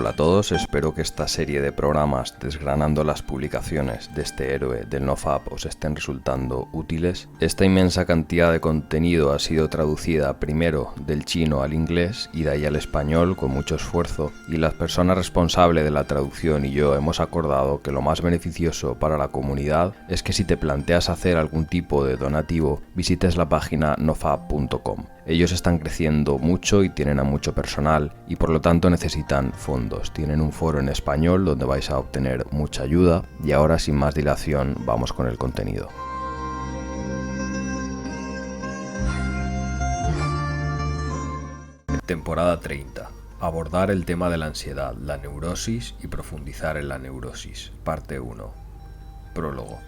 Hola a todos, espero que esta serie de programas desgranando las publicaciones de este héroe del NoFap os estén resultando útiles. Esta inmensa cantidad de contenido ha sido traducida primero del chino al inglés y de ahí al español con mucho esfuerzo, y las personas responsables de la traducción y yo hemos acordado que lo más beneficioso para la comunidad es que si te planteas hacer algún tipo de donativo, visites la página nofap.com. Ellos están creciendo mucho y tienen a mucho personal y por lo tanto necesitan fondos. Tienen un foro en español donde vais a obtener mucha ayuda y ahora sin más dilación vamos con el contenido. Temporada 30. Abordar el tema de la ansiedad, la neurosis y profundizar en la neurosis. Parte 1. Prólogo.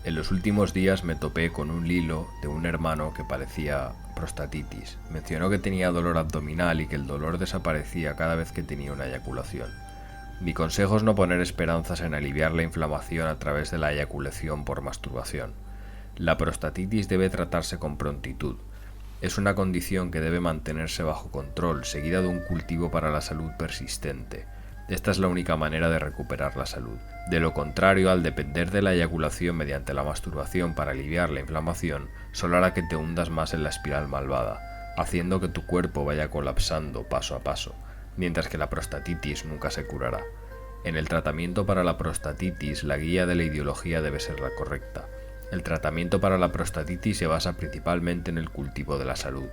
En los últimos días me topé con un hilo de un hermano que padecía prostatitis. Mencionó que tenía dolor abdominal y que el dolor desaparecía cada vez que tenía una eyaculación. Mi consejo es no poner esperanzas en aliviar la inflamación a través de la eyaculación por masturbación. La prostatitis debe tratarse con prontitud. Es una condición que debe mantenerse bajo control, seguida de un cultivo para la salud persistente. Esta es la única manera de recuperar la salud. De lo contrario, al depender de la eyaculación mediante la masturbación para aliviar la inflamación, solo hará que te hundas más en la espiral malvada, haciendo que tu cuerpo vaya colapsando paso a paso, mientras que la prostatitis nunca se curará. En el tratamiento para la prostatitis, la guía de la ideología debe ser la correcta. El tratamiento para la prostatitis se basa principalmente en el cultivo de la salud.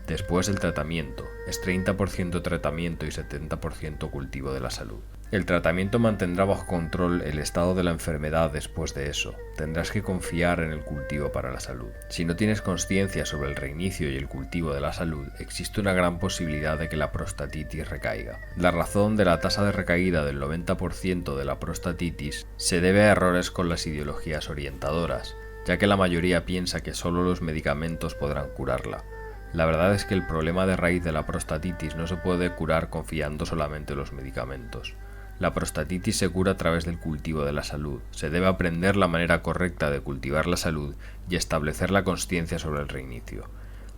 Después el tratamiento es 30% tratamiento y 70% cultivo de la salud. El tratamiento mantendrá bajo control el estado de la enfermedad después de eso. Tendrás que confiar en el cultivo para la salud. Si no tienes consciencia sobre el reinicio y el cultivo de la salud, existe una gran posibilidad de que la prostatitis recaiga. La razón de la tasa de recaída del 90% de la prostatitis se debe a errores con las ideologías orientadoras, ya que la mayoría piensa que solo los medicamentos podrán curarla. La verdad es que el problema de raíz de la prostatitis no se puede curar confiando solamente en los medicamentos. La prostatitis se cura a través del cultivo de la salud. Se debe aprender la manera correcta de cultivar la salud y establecer la consciencia sobre el reinicio.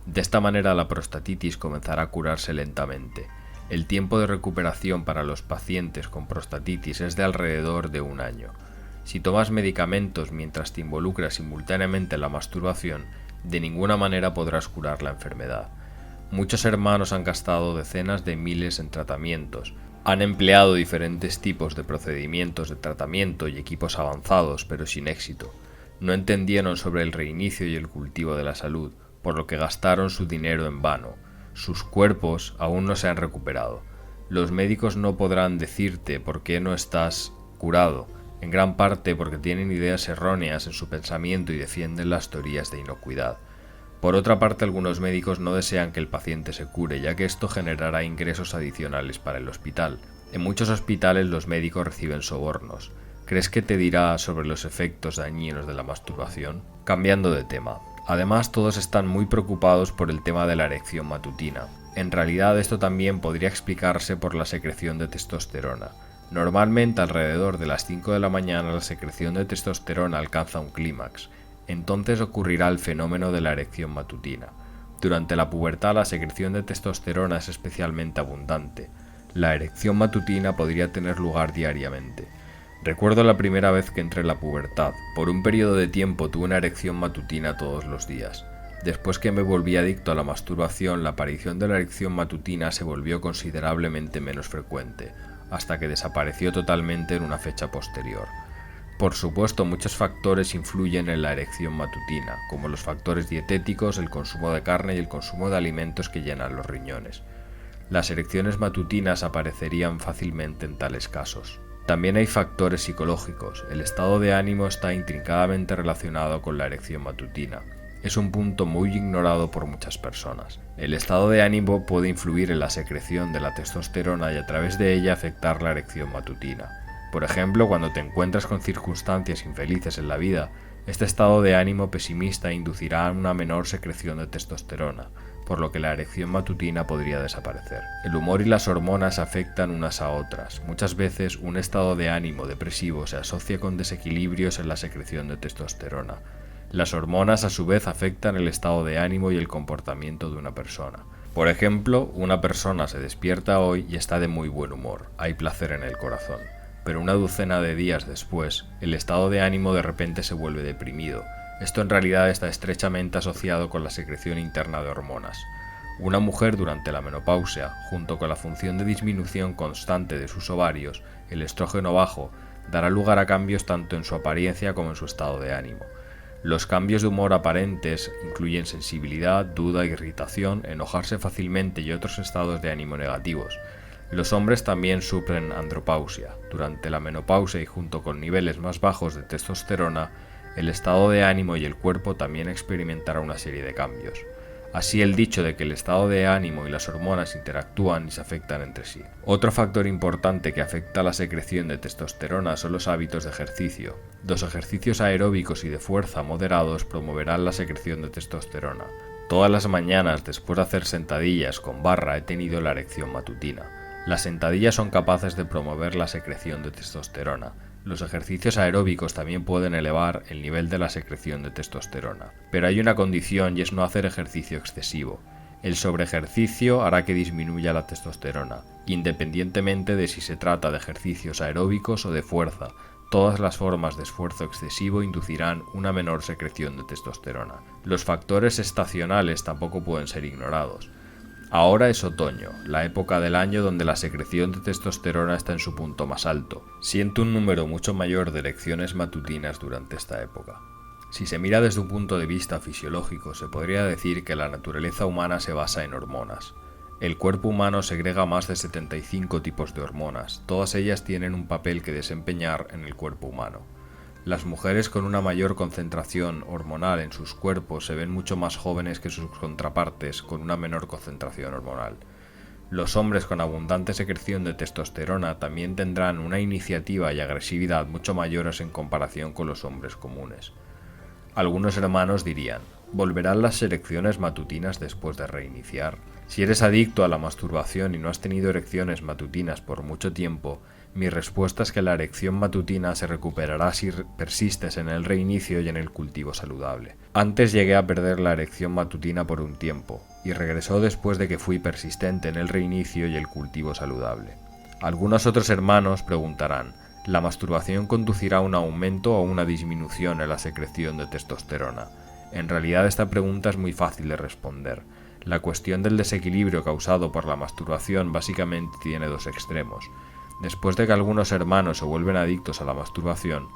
De esta manera la prostatitis comenzará a curarse lentamente. El tiempo de recuperación para los pacientes con prostatitis es de alrededor de 1 año. Si tomas medicamentos mientras te involucras simultáneamente en la masturbación, de ninguna manera podrás curar la enfermedad. Muchos hermanos han gastado decenas de miles en tratamientos, han empleado diferentes tipos de procedimientos de tratamiento y equipos avanzados, pero sin éxito. No entendieron sobre el reinicio y el cultivo de la salud, por lo que gastaron su dinero en vano. Sus cuerpos aún no se han recuperado. Los médicos no podrán decirte por qué no estás curado, en gran parte porque tienen ideas erróneas en su pensamiento y defienden las teorías de inocuidad. Por otra parte, algunos médicos no desean que el paciente se cure, ya que esto generará ingresos adicionales para el hospital. En muchos hospitales los médicos reciben sobornos. ¿Crees que te dirá sobre los efectos dañinos de la masturbación? Cambiando de tema. Además, todos están muy preocupados por el tema de la erección matutina. En realidad, esto también podría explicarse por la secreción de testosterona. Normalmente alrededor de las 5 de la mañana la secreción de testosterona alcanza un clímax. Entonces ocurrirá el fenómeno de la erección matutina. Durante la pubertad la secreción de testosterona es especialmente abundante. La erección matutina podría tener lugar diariamente. Recuerdo la primera vez que entré en la pubertad. Por un periodo de tiempo tuve una erección matutina todos los días. Después que me volví adicto a la masturbación, la aparición de la erección matutina se volvió considerablemente menos frecuente, hasta que desapareció totalmente en una fecha posterior. Por supuesto, muchos factores influyen en la erección matutina, como los factores dietéticos, el consumo de carne y el consumo de alimentos que llenan los riñones. Las erecciones matutinas aparecerían fácilmente en tales casos. También hay factores psicológicos. El estado de ánimo está intrincadamente relacionado con la erección matutina. Es un punto muy ignorado por muchas personas. El estado de ánimo puede influir en la secreción de la testosterona y a través de ella afectar la erección matutina. Por ejemplo, cuando te encuentras con circunstancias infelices en la vida, este estado de ánimo pesimista inducirá a una menor secreción de testosterona, por lo que la erección matutina podría desaparecer. El humor y las hormonas afectan unas a otras. Muchas veces un estado de ánimo depresivo se asocia con desequilibrios en la secreción de testosterona. Las hormonas a su vez afectan el estado de ánimo y el comportamiento de una persona. Por ejemplo, una persona se despierta hoy y está de muy buen humor, hay placer en el corazón, pero una docena de días después, el estado de ánimo de repente se vuelve deprimido. Esto en realidad está estrechamente asociado con la secreción interna de hormonas. Una mujer durante la menopausia, junto con la función de disminución constante de sus ovarios, el estrógeno bajo, dará lugar a cambios tanto en su apariencia como en su estado de ánimo. Los cambios de humor aparentes incluyen sensibilidad, duda, irritación, enojarse fácilmente y otros estados de ánimo negativos. Los hombres también sufren andropausia. Durante la menopausia y junto con niveles más bajos de testosterona, el estado de ánimo y el cuerpo también experimentará una serie de cambios. Así el dicho de que el estado de ánimo y las hormonas interactúan y se afectan entre sí. Otro factor importante que afecta a la secreción de testosterona son los hábitos de ejercicio. Los ejercicios aeróbicos y de fuerza moderados promoverán la secreción de testosterona. Todas las mañanas después de hacer sentadillas con barra he tenido la erección matutina. Las sentadillas son capaces de promover la secreción de testosterona. Los ejercicios aeróbicos también pueden elevar el nivel de la secreción de testosterona. Pero hay una condición y es no hacer ejercicio excesivo. El sobreejercicio hará que disminuya la testosterona, independientemente de si se trata de ejercicios aeróbicos o de fuerza. Todas las formas de esfuerzo excesivo inducirán una menor secreción de testosterona. Los factores estacionales tampoco pueden ser ignorados. Ahora es otoño, la época del año donde la secreción de testosterona está en su punto más alto. Siento un número mucho mayor de erecciones matutinas durante esta época. Si se mira desde un punto de vista fisiológico, se podría decir que la naturaleza humana se basa en hormonas. El cuerpo humano segrega más de 75 tipos de hormonas, todas ellas tienen un papel que desempeñar en el cuerpo humano. Las mujeres con una mayor concentración hormonal en sus cuerpos se ven mucho más jóvenes que sus contrapartes con una menor concentración hormonal. Los hombres con abundante secreción de testosterona también tendrán una iniciativa y agresividad mucho mayores en comparación con los hombres comunes. Algunos hermanos dirían, ¿volverán las erecciones matutinas después de reiniciar? Si eres adicto a la masturbación y no has tenido erecciones matutinas por mucho tiempo, mi respuesta es que la erección matutina se recuperará si persistes en el reinicio y en el cultivo saludable. Antes llegué a perder la erección matutina por un tiempo, y regresó después de que fui persistente en el reinicio y el cultivo saludable. Algunos otros hermanos preguntarán, ¿la masturbación conducirá a un aumento o una disminución en la secreción de testosterona? En realidad esta pregunta es muy fácil de responder. La cuestión del desequilibrio causado por la masturbación básicamente tiene dos extremos. Después de que algunos hermanos se vuelven adictos a la masturbación,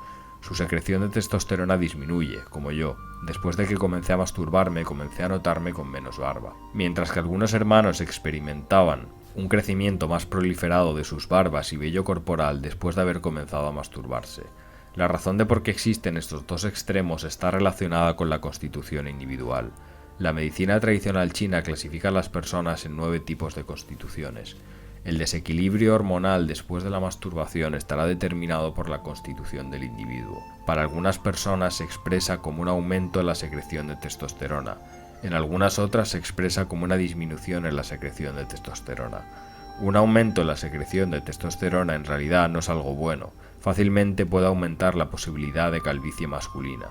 su secreción de testosterona disminuye, como yo. Después de que comencé a masturbarme, comencé a notarme con menos barba. Mientras que algunos hermanos experimentaban un crecimiento más proliferado de sus barbas y vello corporal después de haber comenzado a masturbarse. La razón de por qué existen estos dos extremos está relacionada con la constitución individual. La medicina tradicional china clasifica a las personas en 9 tipos de constituciones. El desequilibrio hormonal después de la masturbación estará determinado por la constitución del individuo. Para algunas personas se expresa como un aumento en la secreción de testosterona. En algunas otras se expresa como una disminución en la secreción de testosterona. Un aumento en la secreción de testosterona en realidad no es algo bueno. Fácilmente puede aumentar la posibilidad de calvicie masculina.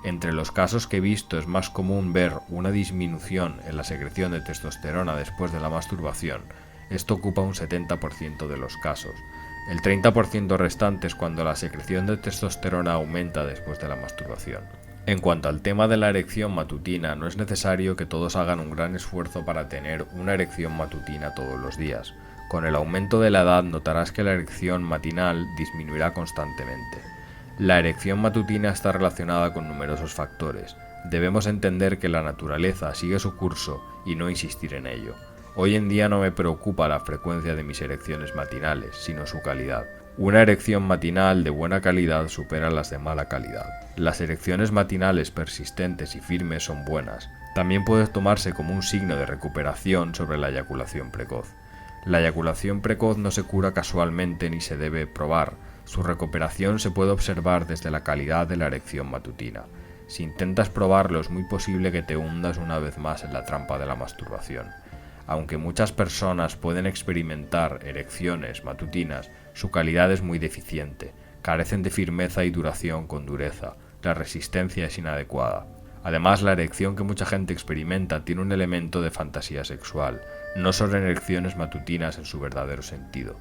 Entre los casos que he visto es más común ver una disminución en la secreción de testosterona después de la masturbación. Esto ocupa un 70% de los casos. El 30% restante es cuando la secreción de testosterona aumenta después de la masturbación. En cuanto al tema de la erección matutina, no es necesario que todos hagan un gran esfuerzo para tener una erección matutina todos los días. Con el aumento de la edad notarás que la erección matinal disminuirá constantemente. La erección matutina está relacionada con numerosos factores. Debemos entender que la naturaleza sigue su curso y no insistir en ello. Hoy en día no me preocupa la frecuencia de mis erecciones matinales, sino su calidad. Una erección matinal de buena calidad supera las de mala calidad. Las erecciones matinales persistentes y firmes son buenas. También puede tomarse como un signo de recuperación sobre la eyaculación precoz. La eyaculación precoz no se cura casualmente ni se debe probar. Su recuperación se puede observar desde la calidad de la erección matutina. Si intentas probarlo es muy posible que te hundas una vez más en la trampa de la masturbación. Aunque muchas personas pueden experimentar erecciones matutinas, su calidad es muy deficiente, carecen de firmeza y duración con dureza, la resistencia es inadecuada. Además, la erección que mucha gente experimenta tiene un elemento de fantasía sexual, no son erecciones matutinas en su verdadero sentido.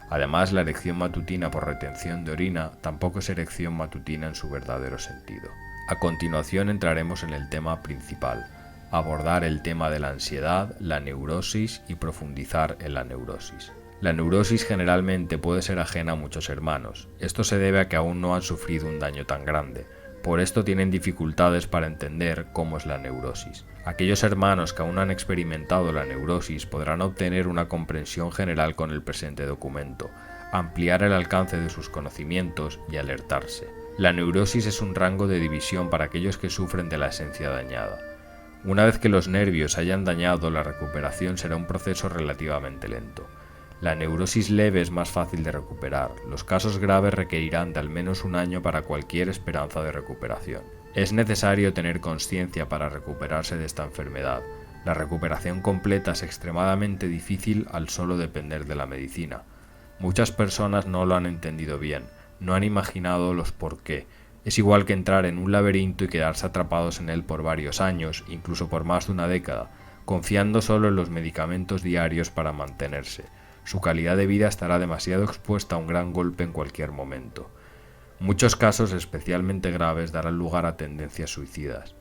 Además, la erección matutina por retención de orina tampoco es erección matutina en su verdadero sentido. A continuación entraremos en el tema principal, abordar el tema de la ansiedad, la neurosis y profundizar en la neurosis. La neurosis generalmente puede ser ajena a muchos hermanos. Esto se debe a que aún no han sufrido un daño tan grande. Por esto tienen dificultades para entender cómo es la neurosis. Aquellos hermanos que aún no han experimentado la neurosis podrán obtener una comprensión general con el presente documento, ampliar el alcance de sus conocimientos y alertarse. La neurosis es un rango de división para aquellos que sufren de la esencia dañada. Una vez que los nervios hayan dañado, la recuperación será un proceso relativamente lento. La neurosis leve es más fácil de recuperar. Los casos graves requerirán de al menos un año para cualquier esperanza de recuperación. Es necesario tener conciencia para recuperarse de esta enfermedad. La recuperación completa es extremadamente difícil al solo depender de la medicina. Muchas personas no lo han entendido bien, no han imaginado los por qué. Es igual que entrar en un laberinto y quedarse atrapados en él por varios años, incluso por más de una década, confiando solo en los medicamentos diarios para mantenerse. Su calidad de vida estará demasiado expuesta a un gran golpe en cualquier momento. Muchos casos especialmente graves darán lugar a tendencias suicidas.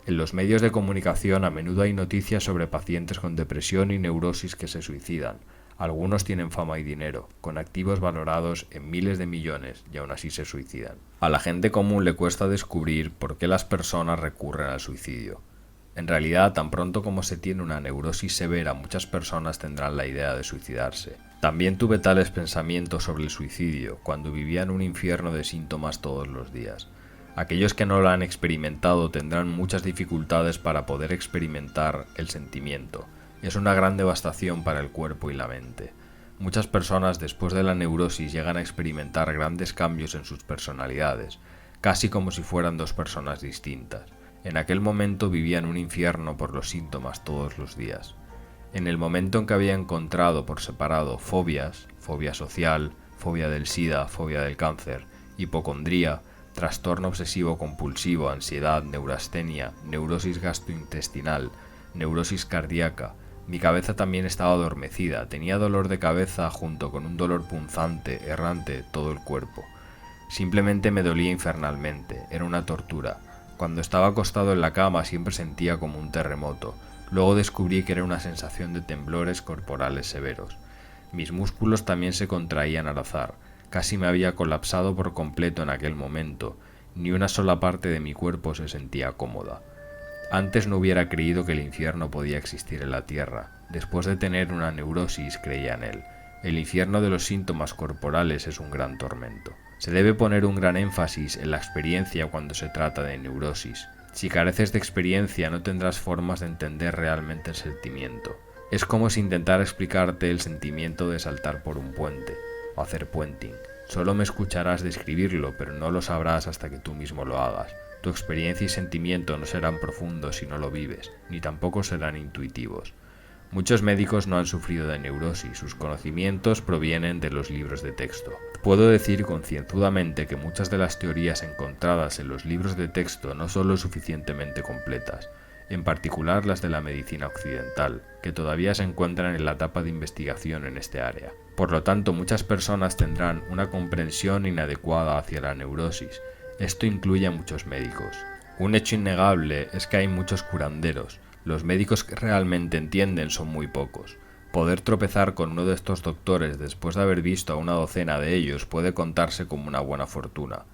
En los medios de comunicación a menudo hay noticias sobre pacientes con depresión y neurosis que se suicidan. Algunos tienen fama y dinero, con activos valorados en miles de millones y aún así se suicidan. A la gente común le cuesta descubrir por qué las personas recurren al suicidio. En realidad, tan pronto como se tiene una neurosis severa, muchas personas tendrán la idea de suicidarse. También tuve tales pensamientos sobre el suicidio cuando vivía en un infierno de síntomas todos los días. Aquellos que no lo han experimentado tendrán muchas dificultades para poder experimentar el sentimiento. Es una gran devastación para el cuerpo y la mente. Muchas personas después de la neurosis llegan a experimentar grandes cambios en sus personalidades, casi como si fueran dos personas distintas. En aquel momento vivía en un infierno por los síntomas todos los días. En el momento en que había encontrado por separado fobias, fobia social, fobia del SIDA, fobia del cáncer, hipocondría, trastorno obsesivo compulsivo, ansiedad, neurastenia, neurosis gastrointestinal, neurosis cardíaca, mi cabeza también estaba adormecida, tenía dolor de cabeza junto con un dolor punzante, errante, todo el cuerpo. Simplemente me dolía infernalmente, era una tortura. Cuando estaba acostado en la cama siempre sentía como un terremoto. Luego descubrí que era una sensación de temblores corporales severos. Mis músculos también se contraían al azar. Casi me había colapsado por completo en aquel momento. Ni una sola parte de mi cuerpo se sentía cómoda. Antes no hubiera creído que el infierno podía existir en la tierra. Después de tener una neurosis creía en él. El infierno de los síntomas corporales es un gran tormento. Se debe poner un gran énfasis en la experiencia cuando se trata de neurosis. Si careces de experiencia no tendrás formas de entender realmente el sentimiento. Es como si intentara explicarte el sentimiento de saltar por un puente o hacer puenting. Solo me escucharás describirlo, pero no lo sabrás hasta que tú mismo lo hagas. Tu experiencia y sentimiento no serán profundos si no lo vives, ni tampoco serán intuitivos. Muchos médicos no han sufrido de neurosis, sus conocimientos provienen de los libros de texto. Puedo decir concienzudamente que muchas de las teorías encontradas en los libros de texto no son lo suficientemente completas, en particular las de la medicina occidental, que todavía se encuentran en la etapa de investigación en este área. Por lo tanto, muchas personas tendrán una comprensión inadecuada hacia la neurosis. Esto incluye a muchos médicos. Un hecho innegable es que hay muchos curanderos. Los médicos que realmente entienden son muy pocos. Poder tropezar con uno de estos doctores después de haber visto a una docena de ellos puede contarse como una buena fortuna.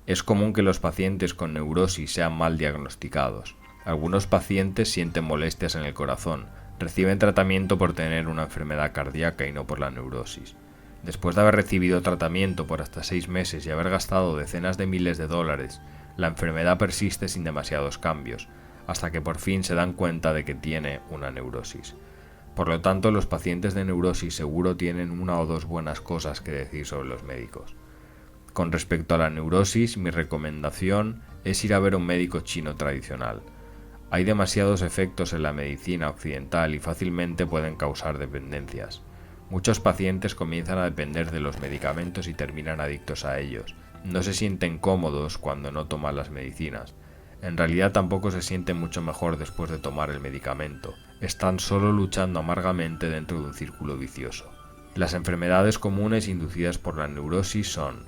Es común que los pacientes con neurosis sean mal diagnosticados. Algunos pacientes sienten molestias en el corazón, reciben tratamiento por tener una enfermedad cardíaca y no por la neurosis. Después de haber recibido tratamiento por hasta 6 meses y haber gastado decenas de miles de dólares, la enfermedad persiste sin demasiados cambios, hasta que por fin se dan cuenta de que tiene una neurosis. Por lo tanto, los pacientes de neurosis seguro tienen una o dos buenas cosas que decir sobre los médicos. Con respecto a la neurosis, mi recomendación es ir a ver a un médico chino tradicional. Hay demasiados efectos en la medicina occidental y fácilmente pueden causar dependencias. Muchos pacientes comienzan a depender de los medicamentos y terminan adictos a ellos. No se sienten cómodos cuando no toman las medicinas. En realidad tampoco se sienten mucho mejor después de tomar el medicamento. Están solo luchando amargamente dentro de un círculo vicioso. Las enfermedades comunes inducidas por la neurosis son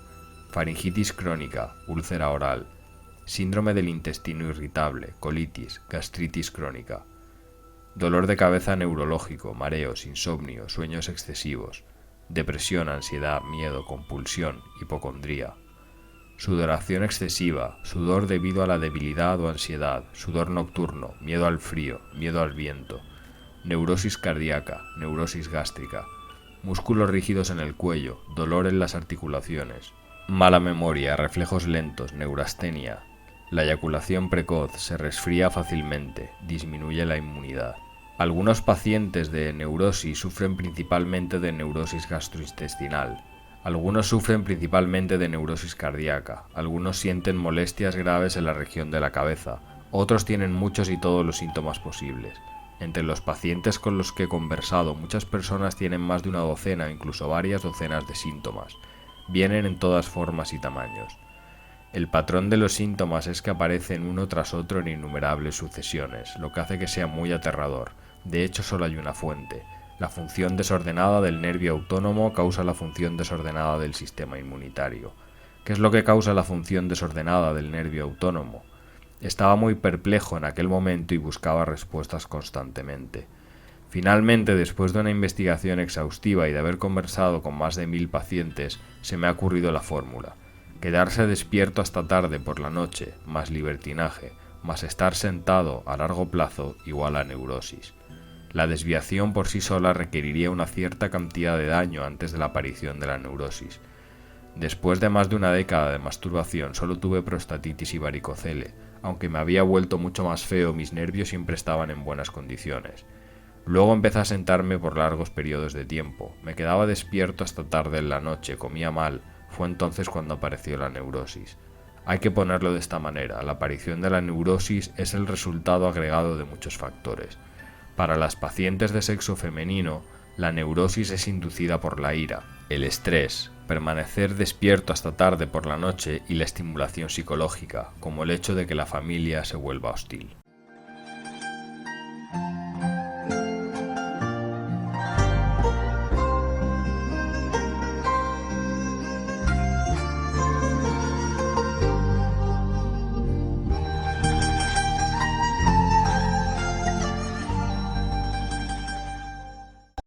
faringitis crónica, úlcera oral, síndrome del intestino irritable, colitis, gastritis crónica, dolor de cabeza neurológico, mareos, insomnio, sueños excesivos, depresión, ansiedad, miedo, compulsión, hipocondría, sudoración excesiva, sudor debido a la debilidad o ansiedad, sudor nocturno, miedo al frío, miedo al viento, neurosis cardíaca, neurosis gástrica, músculos rígidos en el cuello, dolor en las articulaciones, mala memoria, reflejos lentos, neurastenia. La eyaculación precoz, se resfría fácilmente, disminuye la inmunidad. Algunos pacientes de neurosis sufren principalmente de neurosis gastrointestinal. Algunos sufren principalmente de neurosis cardíaca. Algunos sienten molestias graves en la región de la cabeza. Otros tienen muchos y todos los síntomas posibles. Entre los pacientes con los que he conversado, muchas personas tienen más de una docena o incluso varias docenas de síntomas. Vienen en todas formas y tamaños. El patrón de los síntomas es que aparecen uno tras otro en innumerables sucesiones, lo que hace que sea muy aterrador. De hecho, solo hay una fuente. La función desordenada del nervio autónomo causa la función desordenada del sistema inmunitario. ¿Qué es lo que causa la función desordenada del nervio autónomo? Estaba muy perplejo en aquel momento y buscaba respuestas constantemente. Finalmente, después de una investigación exhaustiva y de haber conversado con más de 1000 pacientes, se me ha ocurrido la fórmula. Quedarse despierto hasta tarde por la noche, más libertinaje, más estar sentado a largo plazo, igual a neurosis. La desviación por sí sola requeriría una cierta cantidad de daño antes de la aparición de la neurosis. Después de más de una década de masturbación solo tuve prostatitis y varicocele. Aunque me había vuelto mucho más feo, mis nervios siempre estaban en buenas condiciones. Luego empecé a sentarme por largos periodos de tiempo. Me quedaba despierto hasta tarde en la noche, comía mal. Fue entonces cuando apareció la neurosis. Hay que ponerlo de esta manera. La aparición de la neurosis es el resultado agregado de muchos factores. Para las pacientes de sexo femenino, la neurosis es inducida por la ira, el estrés, permanecer despierto hasta tarde por la noche y la estimulación psicológica, como el hecho de que la familia se vuelva hostil.